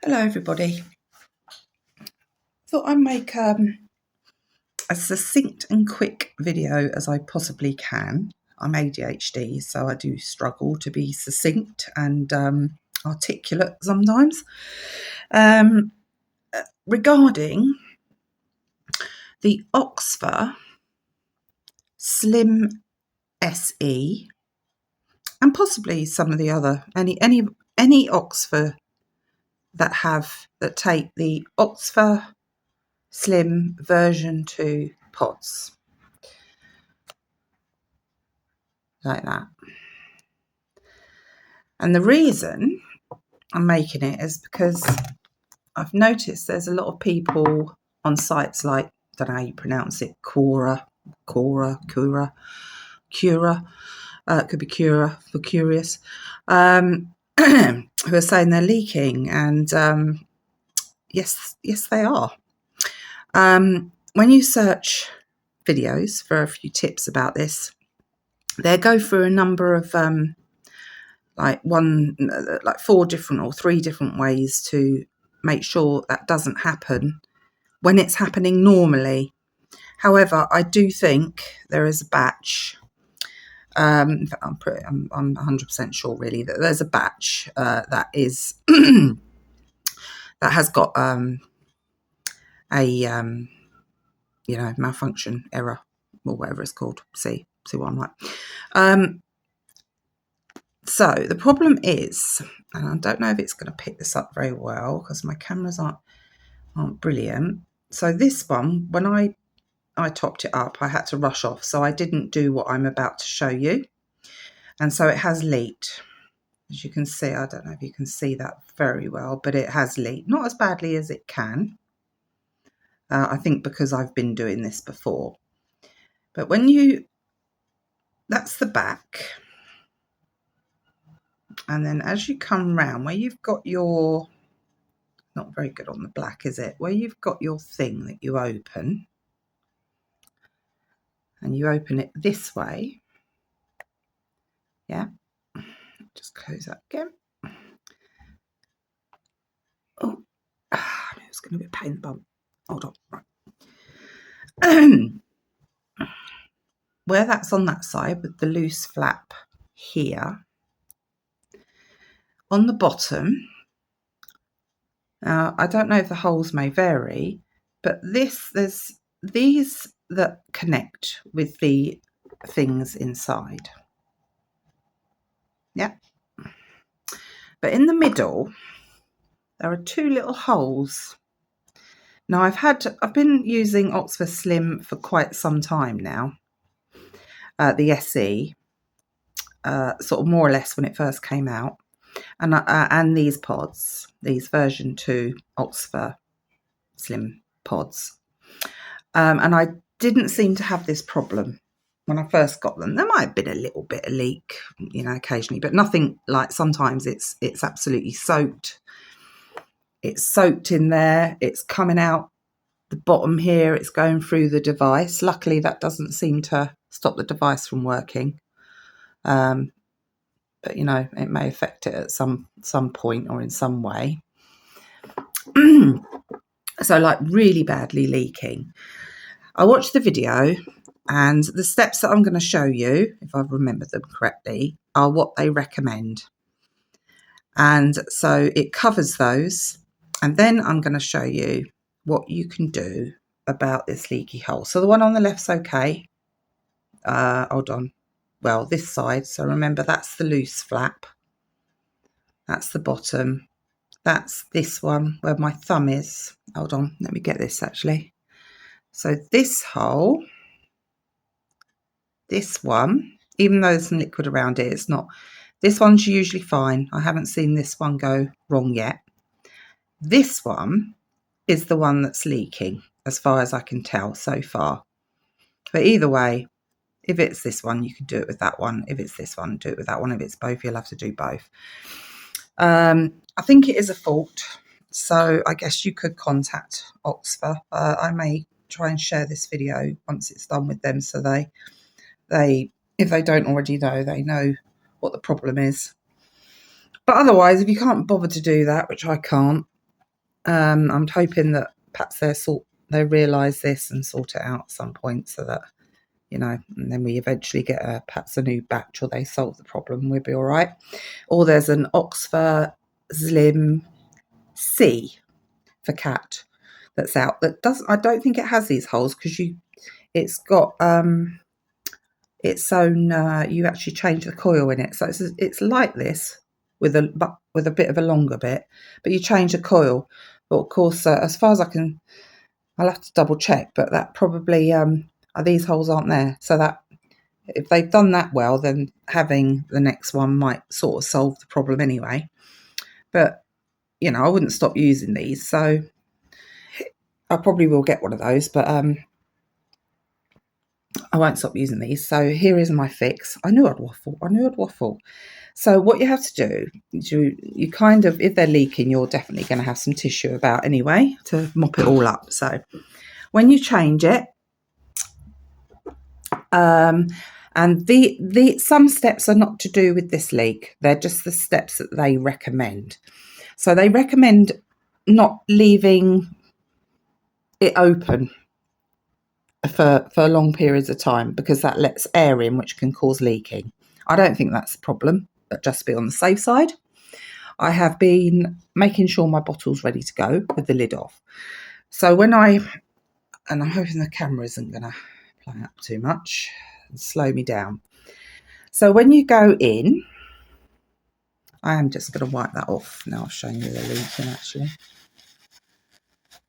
Hello everybody. Thought I'd make as succinct and quick video as I possibly can. I'm ADHD, so I do struggle to be succinct and articulate sometimes. Regarding the Oxva Xlim SE and possibly some of the other any Oxva that take the Oxva Xlim version 2 pods like that. And the reason I'm making it is because I've noticed there's a lot of people on sites like, I don't know how you pronounce it, Cura, it could be Cura for curious, who are saying they're leaking, and yes they are. When you search videos for a few tips about this, they go through a number of like 4 different or 3 different ways to make sure that doesn't happen when it's happening normally. However, I do think there is a batch. In fact, I'm 100% sure really that there's a batch that is that has got a malfunction error or whatever it's called. See what I'm like. So the problem is, and I don't know if it's going to pick this up very well because my cameras aren't brilliant. So this one, when I topped it up, I had to rush off, so I didn't do what I'm about to show you, and so it has leaked. As you can see, I don't know if you can see that very well, but it has leaked. Not as badly as it can. I think because I've been doing this before. But that's the back. And then as you come round, where you've got your, not very good on the black, is it? Where you've got your thing that you open, and you open it this way. Yeah. Just close that again. Oh, it's going to be a pain in the bum. Hold on. Right. Where that's on that side with the loose flap here, on the bottom, I don't know if the holes may vary, but there's these that connect with the things inside. Yeah. But in the middle, there are 2 little holes. Now I've been using Oxva Xlim for quite some time now. The SE, sort of more or less when it first came out. And these pods, these version 2 Oxva Xlim pods. And I didn't seem to have this problem when I first got them. There might have been a little bit of leak, occasionally, but nothing like sometimes it's absolutely soaked. It's soaked in there. It's coming out the bottom here. It's going through the device. Luckily, that doesn't seem to stop the device from working. But it may affect it at some point or in some way. So like really badly leaking. I watched the video, and the steps that I'm going to show you, if I remember them correctly, are what they recommend. And so it covers those. And then I'm going to show you what you can do about this leaky hole. So the one on the left's okay. Hold on. Well, this side. So remember, that's the loose flap. That's the bottom. That's this one where my thumb is. Hold on. Let me get this actually. So this hole, this one, even though there's some liquid around it, it's not. This one's usually fine. I haven't seen this one go wrong yet. This one is the one that's leaking, as far as I can tell so far. But either way, if it's this one, you can do it with that one. If it's this one, do it with that one. If it's both, you'll have to do both. I think it is a fault, so I guess you could contact Oxva. I may try and share this video once it's done with them, so they if they don't already know, they know what the problem is. But otherwise, if you can't bother to do that, which I can't, I'm hoping that perhaps they realise this and sort it out at some point, so that, you know, and then we eventually get perhaps a new batch, or they solve the problem, we'll be all right. Or there's an Oxva Xlim C for cat that's out that doesn't. I don't think it has these holes, because it's got its own. You actually change the coil in it, so it's like this with a bit of a longer bit, but you change the coil. But of course, as far as I can, I'll have to double check. But that probably these holes aren't there, so that if they've done that well, then having the next one might sort of solve the problem anyway. But, you know, I wouldn't stop using these, so I probably will get one of those, but I won't stop using these. So here is my fix. I knew I'd waffle. So what you have to do is you kind of, if they're leaking, you're definitely going to have some tissue about anyway to mop it all up. So when you change it, and some steps are not to do with this leak. They're just the steps that they recommend. So they recommend not leaving it open for long periods of time, because that lets air in, which can cause leaking. I don't think that's a problem, but just to be on the safe side, I have been making sure my bottle's ready to go with the lid off. So and I'm hoping the camera isn't going to play up too much and slow me down. So when you go in, I am just going to wipe that off. Now I've shown you the leaking, actually.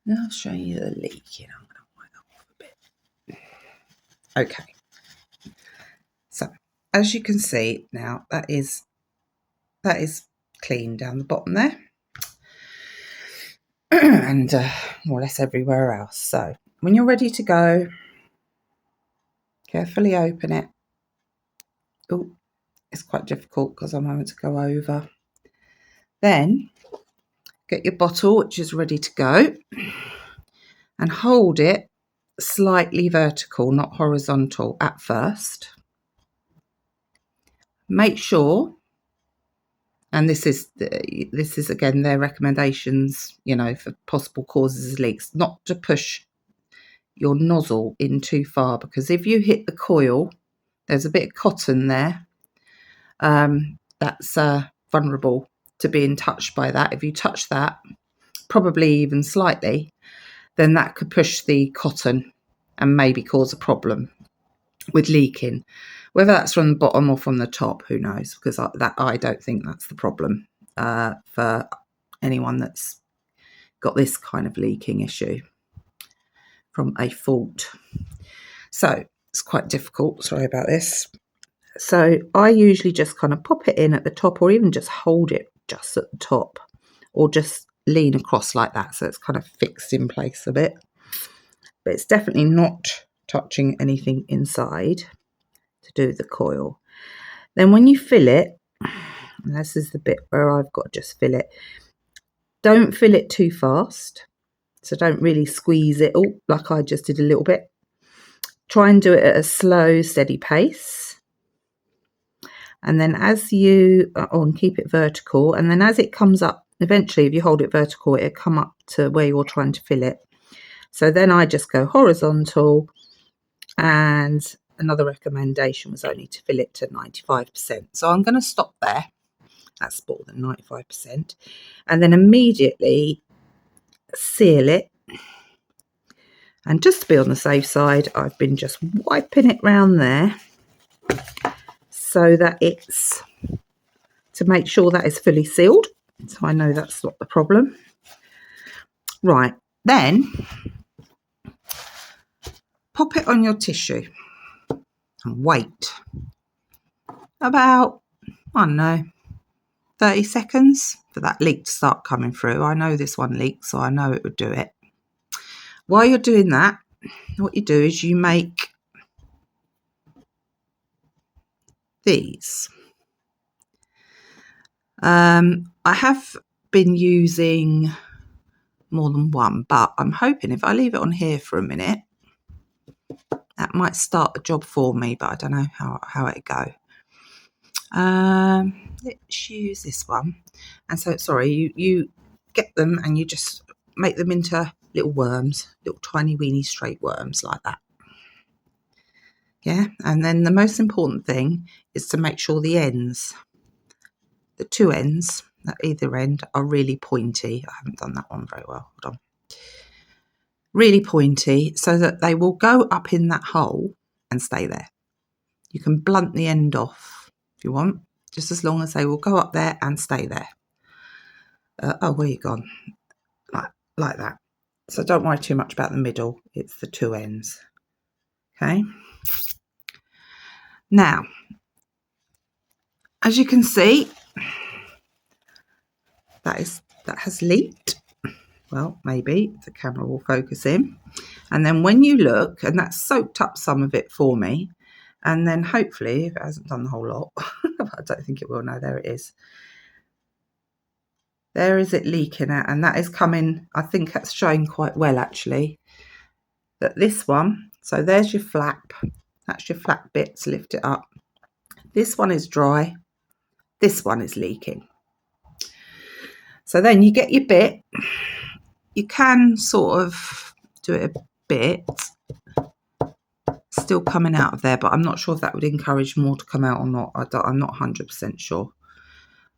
Now I'll show you the leaking. I'm going to wipe that off a bit. Okay. So as you can see now, that is clean down the bottom there. And more or less everywhere else. So when you're ready to go, carefully open it. Oh, it's quite difficult because I'm having to go over. Then get your bottle, which is ready to go, and hold it slightly vertical, not horizontal at first. Make sure, and this is again their recommendations, you know, for possible causes of leaks, not to push your nozzle in too far, because if you hit the coil, there's a bit of cotton there. That's vulnerable to being touched by that. If you touch that, probably even slightly, then that could push the cotton and maybe cause a problem with leaking. Whether that's from the bottom or from the top, who knows? Because I don't think that's the problem for anyone that's got this kind of leaking issue from a fault. So it's quite difficult. Sorry about this. So I usually just kind of pop it in at the top, or even just hold it just at the top, or just lean across like that, so it's kind of fixed in place a bit. But it's definitely not touching anything inside to do with the coil. Then when you fill it, and this is the bit where I've got to just fill it, don't fill it too fast. So don't really squeeze it, like I just did a little bit. Try and do it at a slow, steady pace. And then as you, and keep it vertical, and then as it comes up, eventually if you hold it vertical, it'll come up to where you're trying to fill it. So then I just go horizontal, and another recommendation was only to fill it to 95%. So I'm going to stop there. That's more than 95%. And then immediately seal it. And just to be on the safe side, I've been just wiping it round there, so that it's, to make sure that is fully sealed. So I know that's not the problem. Right, then pop it on your tissue and wait about, I don't know, 30 seconds for that leak to start coming through. I know this one leaked, so I know it would do it. While you're doing that, what you do is you make these. I have been using more than one, but I'm hoping if I leave it on here for a minute, that might start the job for me, but I don't know how it'd go. Let's use this one. And so, sorry, you get them and you just make them into little worms, little tiny weeny straight worms like that. Yeah, and then the most important thing is to make sure the ends, the two ends at either end, are really pointy. I haven't done that one very well. Hold on. Really pointy, so that they will go up in that hole and stay there. You can blunt the end off if you want, just as long as they will go up there and stay there. Oh, where you gone? Like that. So don't worry too much about the middle. It's the two ends. Okay. Now, as you can see, that has leaked. Well, maybe the camera will focus in. And then when you look, and that's soaked up some of it for me, and then hopefully, if it hasn't done the whole lot, I don't think it will. No, there it is. There is it leaking out, and that is coming, I think that's showing quite well actually, that this one, so there's your flap, that's your flap bit to lift it up. This one is dry, this one is leaking. So then you get your bit, you can sort of do it a bit, still coming out of there, but I'm not sure if that would encourage more to come out or not. I'm not 100% sure.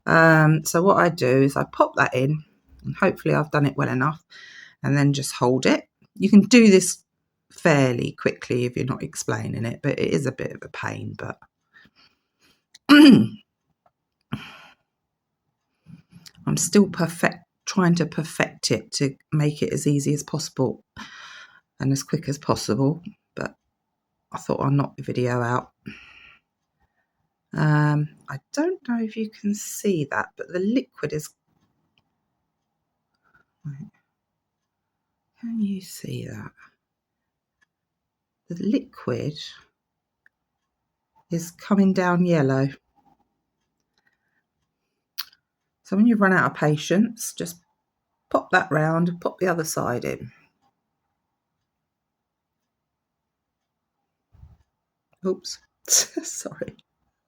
So what I do is I pop that in, and hopefully I've done it well enough, and then just hold it. You can do this fairly quickly if you're not explaining it, but it is a bit of a pain. But I'm still trying to perfect it to make it as easy as possible and as quick as possible. But I thought I'll knock the video out. I don't know if you can see that, but the liquid is... Can you see that? The liquid is coming down yellow. So when you run out of patience, just pop that round and pop the other side in. Oops, sorry.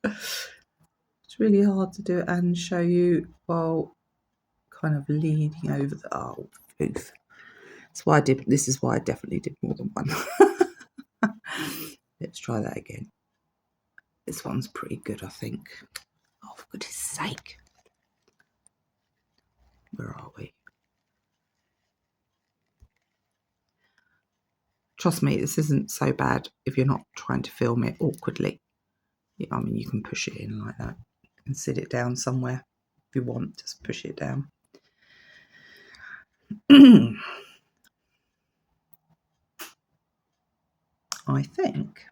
It's really hard to do it and show you while kind of leaning over the... Oh, oof. That's why I did... This is why I definitely did more than one. Let's try that again. This one's pretty good, I think. Oh, for goodness sake. Where are we? Trust me, this isn't so bad if you're not trying to film it awkwardly. I mean, you can push it in like that and sit it down somewhere if you want. Just push it down. I think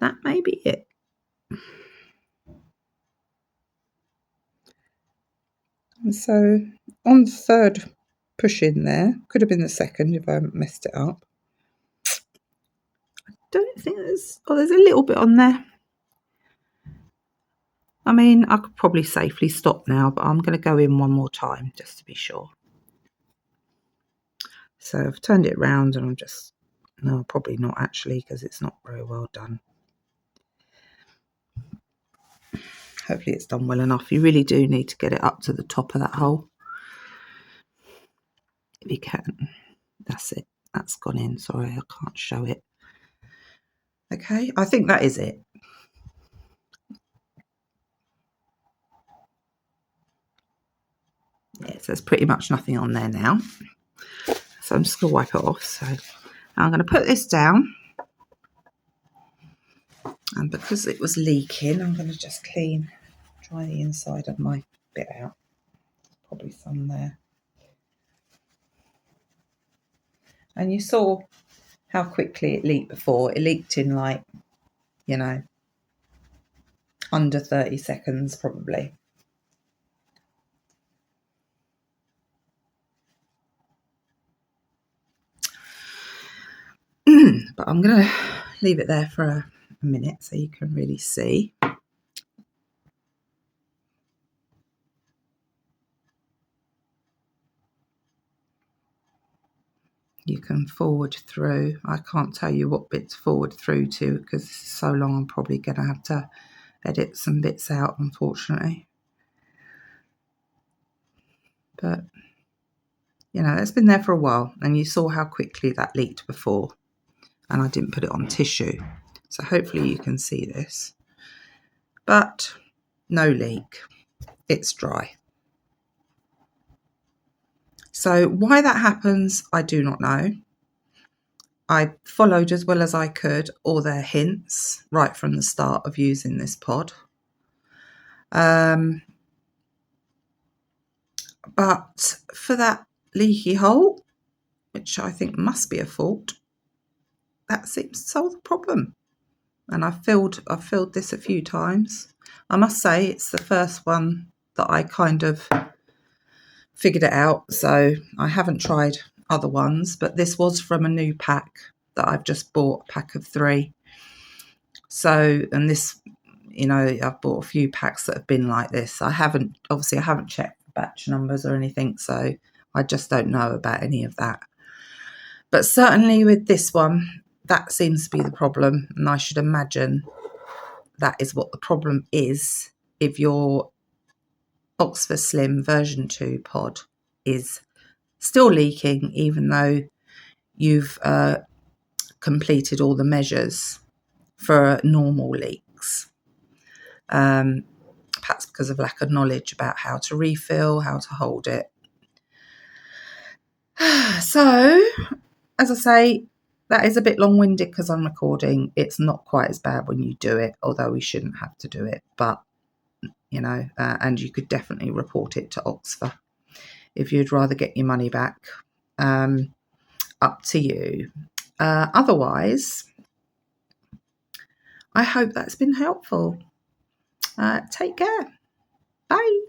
that may be it. And so on the third push in there, could have been the second if I hadn't messed it up. I don't think there's a little bit on there. I mean, I could probably safely stop now, but I'm going to go in one more time just to be sure. So I've turned it around and I'm just... No, probably not actually, because it's not very well done. Hopefully it's done well enough. You really do need to get it up to the top of that hole. If you can. That's it. That's gone in. Sorry, I can't show it. Okay, I think that is it. Yeah, so there's pretty much nothing on there now. So I'm just going to wipe it off. So I'm going to put this down. And because it was leaking, I'm going to just dry the inside of my bit out. Probably some there. And you saw how quickly it leaked before. It leaked in like, you know, under 30 seconds probably. But I'm going to leave it there for a minute so you can really see. You can forward through. I can't tell you what bits forward through to because it's so long I'm probably going to have to edit some bits out, unfortunately. But You know, it's been there for a while, and you saw how quickly that leaked before, and I didn't put it on tissue. So hopefully you can see this. But no leak. It's dry. So why that happens, I do not know. I followed as well as I could all their hints right from the start of using this pod. But for that leaky hole, which I think must be a fault, that seems to solve the problem. And I've filled this a few times. I must say it's the first one that I kind of figured it out. So I haven't tried other ones, but this was from a new pack that I've just bought, a pack of 3. So, and this, you know, I've bought a few packs that have been like this. I haven't checked batch numbers or anything, so I just don't know about any of that. But certainly with this one, that seems to be the problem, and I should imagine that is what the problem is if your Oxva Xlim version 2 pod is still leaking, even though you've completed all the measures for normal leaks. Perhaps because of lack of knowledge about how to refill, how to hold it. So, as I say, that is a bit long-winded because I'm recording. It's not quite as bad when you do it, although we shouldn't have to do it. But, you know, and you could definitely report it to Oxva if you'd rather get your money back. Up to you. Otherwise, I hope that's been helpful. Take care. Bye.